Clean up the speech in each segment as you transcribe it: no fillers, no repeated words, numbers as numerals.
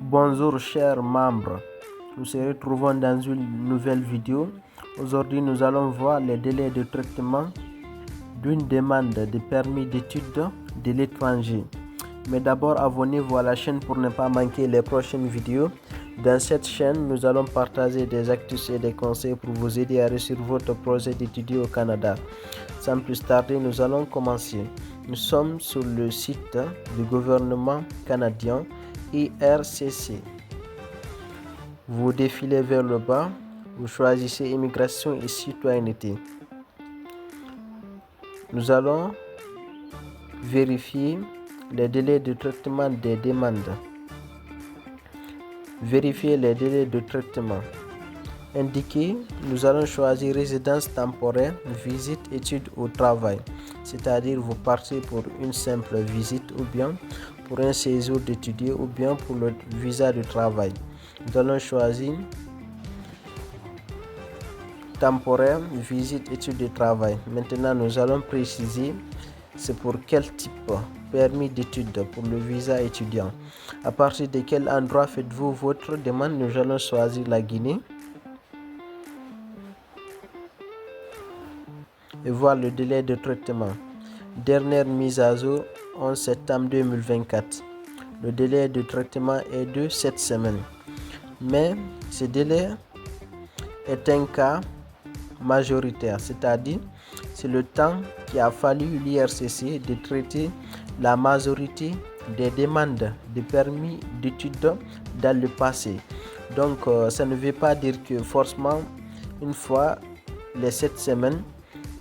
Bonjour chers membres, nous se retrouvons dans une nouvelle vidéo. Aujourd'hui nous allons voir les délais de traitement d'une demande de permis d'études de l'étranger. Mais d'abord abonnez-vous à la chaîne pour ne pas manquer les prochaines vidéos. Dans cette chaîne, nous allons partager des astuces et des conseils pour vous aider à réussir votre projet d'étudier au Canada. Sans plus tarder, nous allons commencer. Nous sommes sur le site du gouvernement canadien IRCC. Vous défilez vers le bas, vous choisissez Immigration et Citoyenneté. Nous allons vérifier les délais de traitement des demandes. Vérifier les délais de traitement. Indiquer, nous allons choisir résidence temporaire, visite, études ou travail. C'est-à-dire vous partez pour une simple visite ou bien pour un séjour d'étudier ou bien pour le visa de travail. Nous allons choisir temporaire, visite, études de travail. Maintenant, nous allons préciser c'est pour quel type permis d'études pour le visa étudiant. À partir de quel endroit faites-vous votre demande? Nous allons choisir la Guinée et voir le délai de traitement. Dernière mise à jour 11 septembre 2024. Le délai de traitement est de 7 semaines. Mais ce délai est un cas majoritaire, c'est-à-dire c'est le temps qui a fallu l'IRCC de traiter la majorité des demandes de permis d'études dans le passé. Donc ça ne veut pas dire que forcément une fois les 7 semaines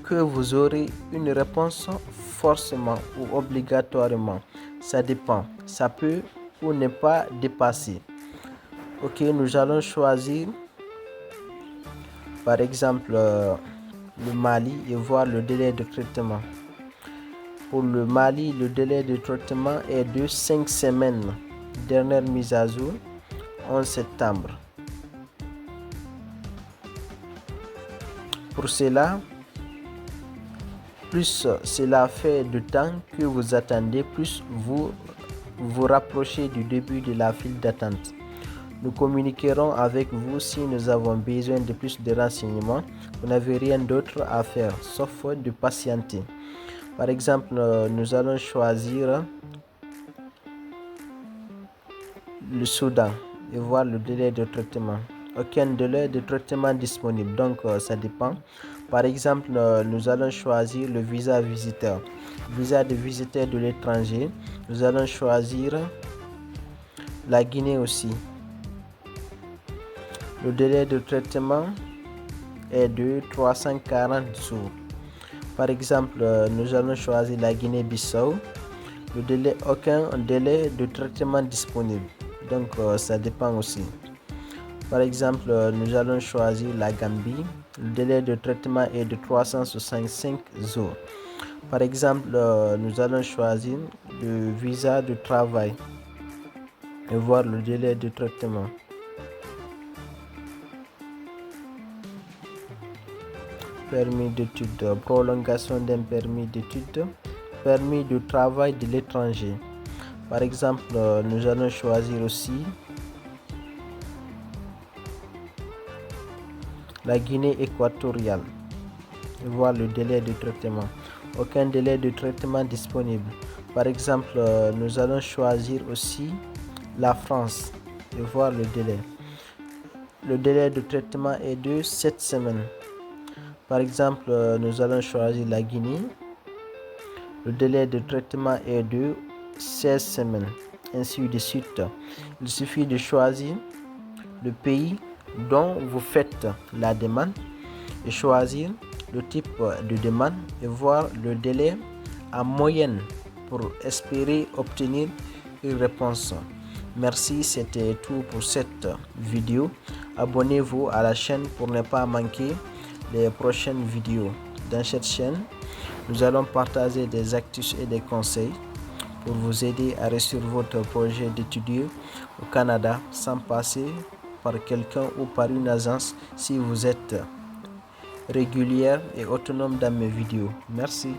que vous aurez une réponse forcément ou obligatoirement. Ça dépend, ça peut ou ne pas dépasser. Ok, nous allons choisir par exemple le Mali et voir le délai de traitement. Pour le Mali, le délai de traitement est de 5 semaines. Dernière mise à jour 11 septembre. Pour cela, plus cela fait de temps que vous attendez, plus vous vous rapprochez du début de la file d'attente. Nous communiquerons avec vous si nous avons besoin de plus de renseignements. Vous n'avez rien d'autre à faire sauf de patienter. Par exemple, nous allons choisir le Soudan et voir le délai de traitement. Aucun délai de traitement disponible, donc ça dépend. Par exemple, nous allons choisir le visa visiteur, visa de visiteur de l'étranger. Nous allons choisir la Guinée aussi. Le délai de traitement est de 340 jours. Par exemple, nous allons choisir la Guinée-Bissau. Aucun délai de traitement disponible. Donc, ça dépend aussi. Par exemple, nous allons choisir la Gambie. Le délai de traitement est de 365 jours. Par exemple, nous allons choisir le visa de travail et voir le délai de traitement. Permis d'études, prolongation d'un permis d'études, permis de travail de l'étranger. Par exemple, nous allons choisir aussi la Guinée équatoriale et voir le délai de traitement. Aucun délai de traitement disponible. Par exemple, nous allons choisir aussi la France et voir le délai. Le délai de traitement est de 7 semaines. Par exemple, nous allons choisir la Guinée. Le délai de traitement est de 16 semaines, ainsi de suite. Il suffit de choisir le pays dont vous faites la demande et choisir le type de demande et voir le délai en moyenne pour espérer obtenir une réponse. Merci, c'était tout pour cette vidéo. Abonnez-vous à la chaîne pour ne pas manquer les prochaines vidéos. Dans cette chaîne, nous allons partager des astuces et des conseils pour vous aider à réussir votre projet d'étudier au Canada sans passer par quelqu'un ou par une agence si vous êtes régulière et autonome dans mes vidéos. Merci.